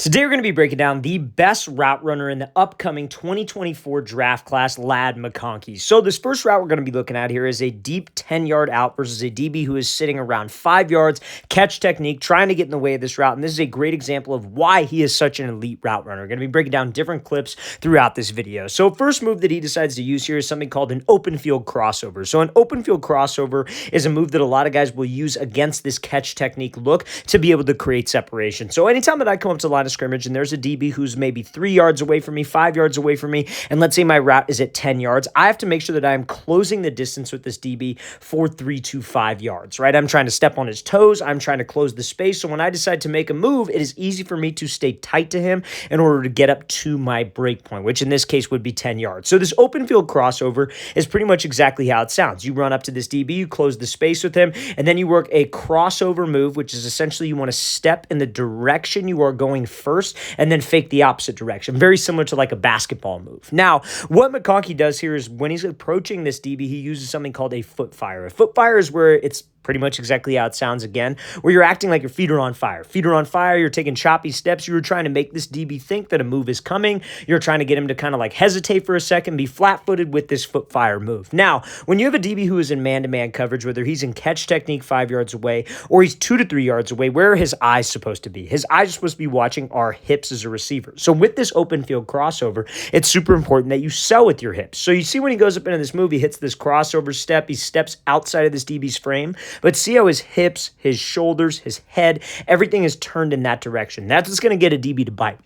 Today we're going to be breaking down the best route runner in the upcoming 2024 draft class, Ladd McConkey. So this first route we're going to be looking at here is a deep 10-yard out versus a DB who is sitting around 5 yards, catch technique, trying to get in the way of this route. And this is a great example of why he is such an elite route runner. We're going to be breaking down different clips throughout this video. So first move that he decides to use here is something called an open field crossover. So an open field crossover is a move that a lot of guys will use against this catch technique look to be able to create separation. So anytime that I come up to the line of scrimmage and there's a DB who's maybe 3 yards away from me, 5 yards away from me, and let's say my route is at 10 yards, I have to make sure that I am closing the distance with this DB for 3 to 5 yards, right? I'm trying to step on his toes. I'm trying to close the space. So when I decide to make a move, it is easy for me to stay tight to him in order to get up to my break point, which in this case would be 10 yards. So this open field crossover is pretty much exactly how it sounds. You run up to this DB, you close the space with him, and then you work a crossover move, which is essentially you want to step in the direction you are going first and then fake the opposite direction. Very similar to like a basketball move. Now, what McConkey does here is when he's approaching this DB, he uses something called a foot fire. A foot fire is where it's pretty much exactly how it sounds again, where you're acting like your feet are on fire. Feet are on fire, you're taking choppy steps, you're trying to make this DB think that a move is coming, you're trying to get him to kind of like hesitate for a second, be flat-footed with this foot fire move. Now, when you have a DB who is in man-to-man coverage, whether he's in catch technique 5 yards away or he's 2 to 3 yards away, where are his eyes supposed to be? His eyes are supposed to be watching our hips as a receiver. So with this open field crossover, it's super important that you sell with your hips. So you see when he goes up into this move, he hits this crossover step, he steps outside of this DB's frame, but see how his hips, his shoulders, his head, everything is turned in that direction. That's what's going to get a DB to bite.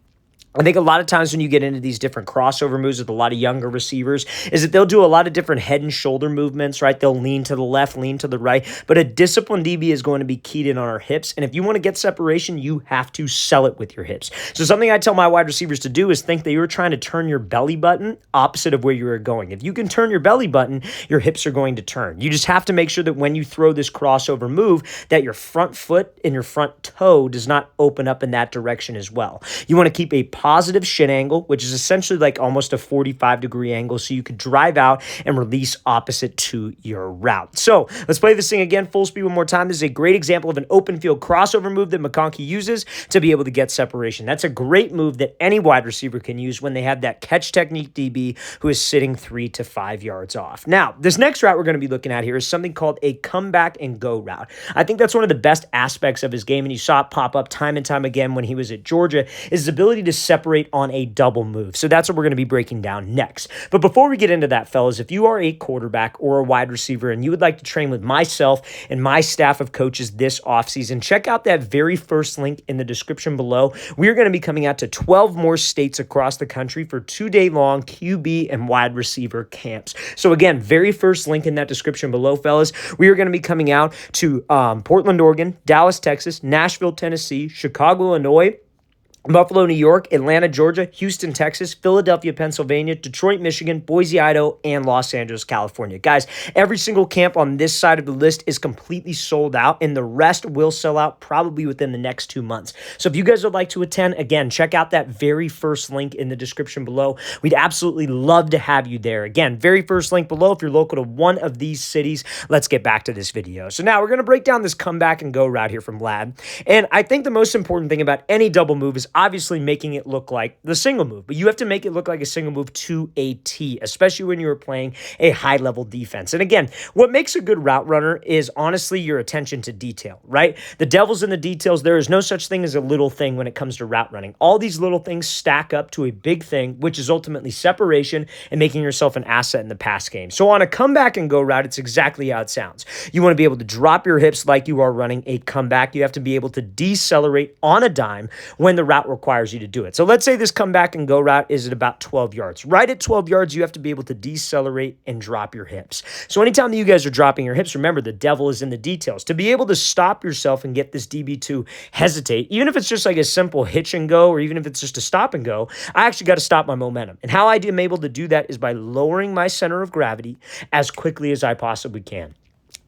I think a lot of times when you get into these different crossover moves with a lot of younger receivers is that they'll do a lot of different head and shoulder movements, right? They'll lean to the left, lean to the right, but a disciplined DB is going to be keyed in on our hips. And if you want to get separation, you have to sell it with your hips. So something I tell my wide receivers to do is think that you're trying to turn your belly button opposite of where you are going. If you can turn your belly button, your hips are going to turn. You just have to make sure that when you throw this crossover move, that your front foot and your front toe does not open up in that direction as well. You want to keep a positive shin angle, which is essentially like almost a 45-degree angle, so you could drive out and release opposite to your route. So let's play this thing again full speed one more time. This is a great example of an open field crossover move that McConkey uses to be able to get separation. That's a great move that any wide receiver can use when they have that catch technique DB who is sitting 3 to 5 yards off. Now, this next route we're going to be looking at here is something called a comeback and go route. I think that's one of the best aspects of his game, and you saw it pop up time and time again when he was at Georgia, is his ability to separate on a double move. So that's what we're going to be breaking down next. But before we get into that, fellas, if you are a quarterback or a wide receiver and you would like to train with myself and my staff of coaches this offseason, check out that very first link in the description below. We're going to be coming out to 12 more states across the country for 2-day-long QB and wide receiver camps. So again, very first link in that description below, fellas. We are going to be coming out to Portland, Oregon, Dallas, Texas, Nashville, Tennessee, Chicago, Illinois, Buffalo, New York, Atlanta, Georgia, Houston, Texas, Philadelphia, Pennsylvania, Detroit, Michigan, Boise, Idaho, and Los Angeles, California. Guys, every single camp on this side of the list is completely sold out, and the rest will sell out probably within the next 2 months. So if you guys would like to attend, again, check out that very first link in the description below. We'd absolutely love to have you there. Again, very first link below if you're local to one of these cities. Let's get back to this video. So now we're going to break down this comeback and go route here from Ladd. And I think the most important thing about any double move is obviously making it look like the single move, but you have to make it look like a single move to a T, especially when you're playing a high-level defense. And again, what makes a good route runner is honestly your attention to detail, right? The devil's in the details. There is no such thing as a little thing when it comes to route running. All these little things stack up to a big thing, which is ultimately separation and making yourself an asset in the pass game. So on a comeback and go route, it's exactly how it sounds. You want to be able to drop your hips like you are running a comeback. You have to be able to decelerate on a dime when the route requires you to do it. So let's say this comeback and go route is at about 12 yards. Right at 12 yards, you have to be able to decelerate and drop your hips. So anytime that you guys are dropping your hips, remember the devil is in the details. To be able to stop yourself and get this DB to hesitate, even if it's just like a simple hitch and go, or even if it's just a stop and go, I actually got to stop my momentum. And how I am able to do that is by lowering my center of gravity as quickly as I possibly can.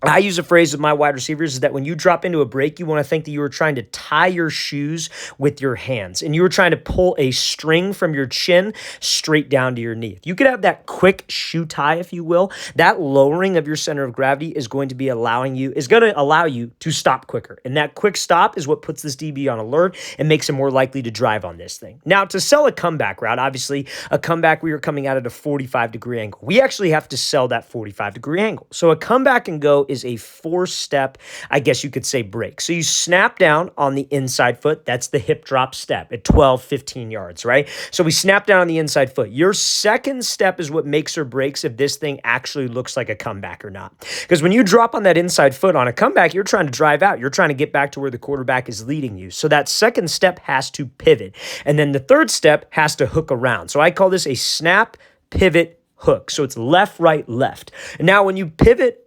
I use a phrase with my wide receivers is that when you drop into a break, you want to think that you were trying to tie your shoes with your hands and you were trying to pull a string from your chin straight down to your knee. If you could have that quick shoe tie, if you will, that lowering of your center of gravity is going to allow you to stop quicker. And that quick stop is what puts this DB on alert and makes him more likely to drive on this thing. Now, to sell a comeback route, obviously a comeback, we are coming out at a 45-degree angle. We actually have to sell that 45-degree angle. So a comeback and go is a 4-step, I guess you could say, break. So you snap down on the inside foot. That's the hip drop step at 12, 15 yards, right? So we snap down on the inside foot. Your second step is what makes or breaks if this thing actually looks like a comeback or not. Because when you drop on that inside foot on a comeback, you're trying to drive out. You're trying to get back to where the quarterback is leading you. So that second step has to pivot. And then the third step has to hook around. So I call this a snap, pivot, hook. So it's left, right, left. And now when you pivot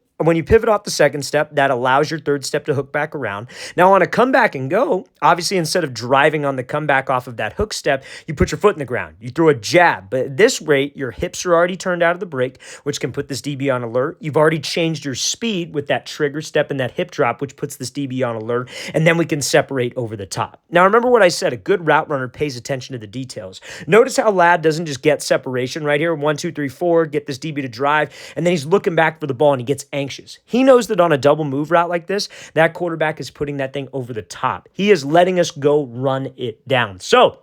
off the second step, that allows your third step to hook back around. Now on a comeback and go, obviously instead of driving on the comeback off of that hook step, you put your foot in the ground. You throw a jab, but at this rate, your hips are already turned out of the break, which can put this DB on alert. You've already changed your speed with that trigger step and that hip drop, which puts this DB on alert, and then we can separate over the top. Now remember what I said, a good route runner pays attention to the details. Notice how Ladd doesn't just get separation right here, 1, 2, 3, 4, get this DB to drive, and then he's looking back for the ball and he gets anxious. He knows that on a double move route like this, that quarterback is putting that thing over the top. He is letting us go run it down. So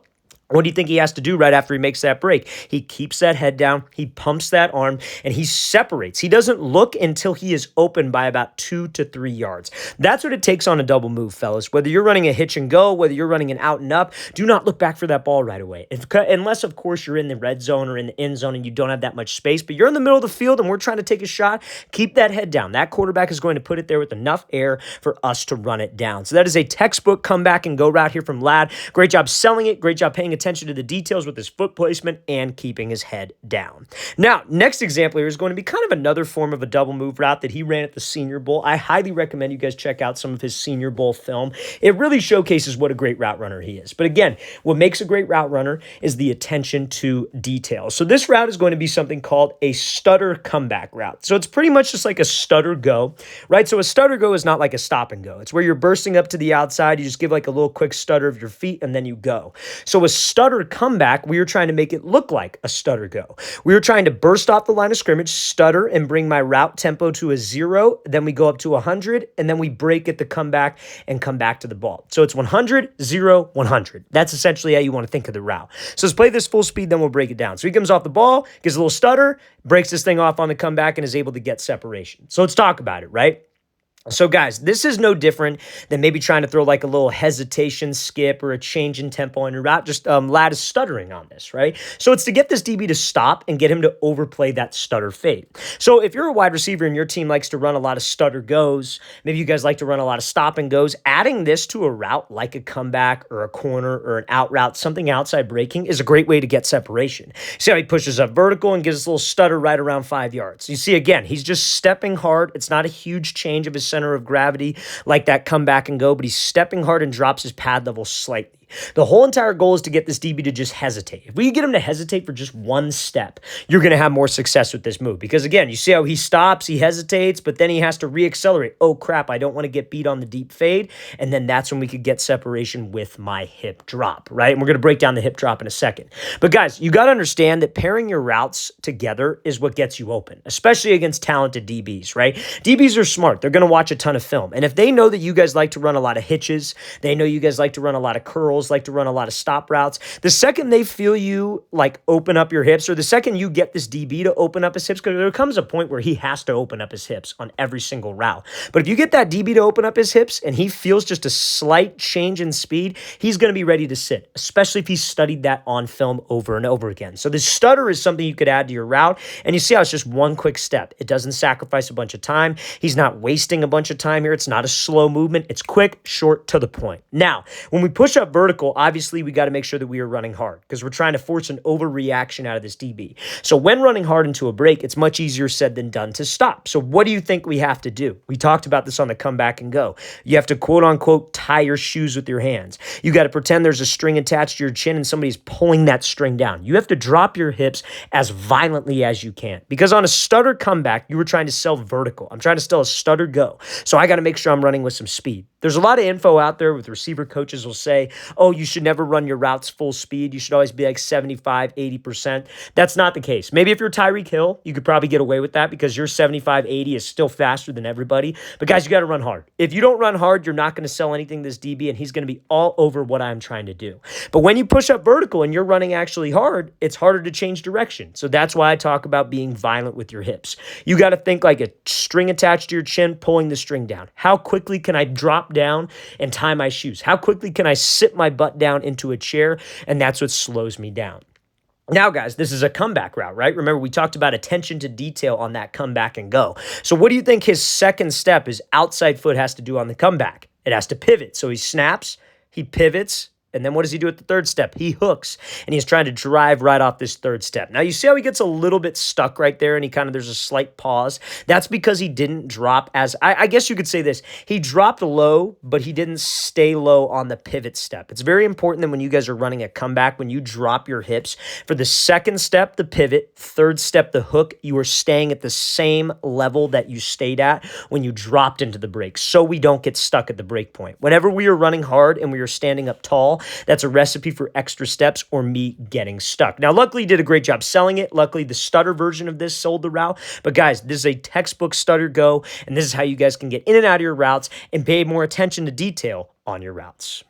what do you think he has to do right after he makes that break? He keeps that head down, he pumps that arm, and he separates. He doesn't look until he is open by about 2 to 3 yards. That's what it takes on a double move, fellas. Whether you're running a hitch and go, whether you're running an out and up, do not look back for that ball right away. Unless, of course, you're in the red zone or in the end zone and you don't have that much space, but you're in the middle of the field and we're trying to take a shot, keep that head down. That quarterback is going to put it there with enough air for us to run it down. So that is a textbook comeback and go route here from Ladd. Great job selling it. Great job paying attention to the details with his foot placement and keeping his head down. Now, next example here is going to be kind of another form of a double move route that he ran at the Senior Bowl. I highly recommend you guys check out some of his Senior Bowl film. It really showcases what a great route runner he is. But again, what makes a great route runner is the attention to detail. So this route is going to be something called a stutter comeback route. So it's pretty much just like a stutter go, right? So a stutter go is not like a stop and go. It's where you're bursting up to the outside. You just give like a little quick stutter of your feet and then you go. So a stutter comeback, we were trying to make it look like a stutter go. We were trying to burst off the line of scrimmage, stutter, and bring my route tempo to a 0. Then we go up to 100, and then we break at the comeback and come back to the ball. So it's 100, 0, 100. That's essentially how you want to think of the route. So let's play this full speed, then we'll break it down. So he comes off the ball, gives a little stutter, breaks this thing off on the comeback, and is able to get separation. So let's talk about it, right? So guys, this is no different than maybe trying to throw like a little hesitation skip or a change in tempo on your route. Just Ladd is stuttering on this, right? So it's to get this DB to stop and get him to overplay that stutter fade. So if you're a wide receiver and your team likes to run a lot of stutter goes, maybe you guys like to run a lot of stop and goes, adding this to a route like a comeback or a corner or an out route, something outside breaking is a great way to get separation. See how he pushes up vertical and gives us a little stutter right around 5 yards. You see, again, he's just stepping hard. It's not a huge change of his center of gravity like that comeback and go, but he's stepping hard and drops his pad level slightly. The whole entire goal is to get this DB to just hesitate. If we get him to hesitate for just one step, you're going to have more success with this move. Because again, you see how he stops, he hesitates, but then he has to reaccelerate. Oh crap, I don't want to get beat on the deep fade. And then that's when we could get separation with my hip drop, right? And we're going to break down the hip drop in a second. But guys, you got to understand that pairing your routes together is what gets you open, especially against talented DBs, right? DBs are smart. They're going to watch a ton of film. And if they know that you guys like to run a lot of hitches, they know you guys like to run a lot of curls, like to run a lot of stop routes. The second they feel you like open up your hips, or the second you get this DB to open up his hips, because there comes a point where he has to open up his hips on every single route. But if you get that DB to open up his hips and he feels just a slight change in speed, he's going to be ready to sit, especially if he's studied that on film over and over again. So this stutter is something you could add to your route. And you see how it's just one quick step. It doesn't sacrifice a bunch of time. He's not wasting a bunch of time here. It's not a slow movement. It's quick, short, to the point. Now, when we push up vertical, vertical, obviously we got to make sure that we are running hard because we're trying to force an overreaction out of this DB. So when running hard into a break, it's much easier said than done to stop. So what do you think we have to do? We talked about this on the comeback and go. You have to quote unquote tie your shoes with your hands. You got to pretend there's a string attached to your chin and somebody's pulling that string down. You have to drop your hips as violently as you can because on a stutter comeback, you were trying to sell vertical. I'm trying to sell a stutter go. So I got to make sure I'm running with some speed. There's a lot of info out there with receiver coaches will say, oh, you should never run your routes full speed. You should always be like 75, 80%. That's not the case. Maybe if you're Tyreek Hill, you could probably get away with that because your 75, 80 is still faster than everybody. But guys, you got to run hard. If you don't run hard, you're not going to sell anything to this DB, and he's going to be all over what I'm trying to do. But when you push up vertical and you're running actually hard, it's harder to change direction. So that's why I talk about being violent with your hips. You got to think like a string attached to your chin, pulling the string down. How quickly can I drop down and tie my shoes? How quickly can I sit my butt down into a chair? And that's what slows me down. Now, guys, this is a comeback route, right? Remember, we talked about attention to detail on that comeback and go. So what do you think his second step, his outside foot, has to do on the comeback? It has to pivot. So he snaps, he pivots, and then what does he do at the third step? He hooks, and he's trying to drive right off this third step. Now, you see how he gets a little bit stuck right there, and there's a slight pause? That's because he didn't drop I guess you could say this. He dropped low, but he didn't stay low on the pivot step. It's very important that when you guys are running a comeback, when you drop your hips, for the second step, the pivot, third step, the hook, you are staying at the same level that you stayed at when you dropped into the break, so we don't get stuck at the break point. Whenever we are running hard and we are standing up tall, that's a recipe for extra steps or me getting stuck. Now, luckily, he did a great job selling it. Luckily, the stutter version of this sold the route. But guys, this is a textbook stutter go, and this is how you guys can get in and out of your routes and pay more attention to detail on your routes.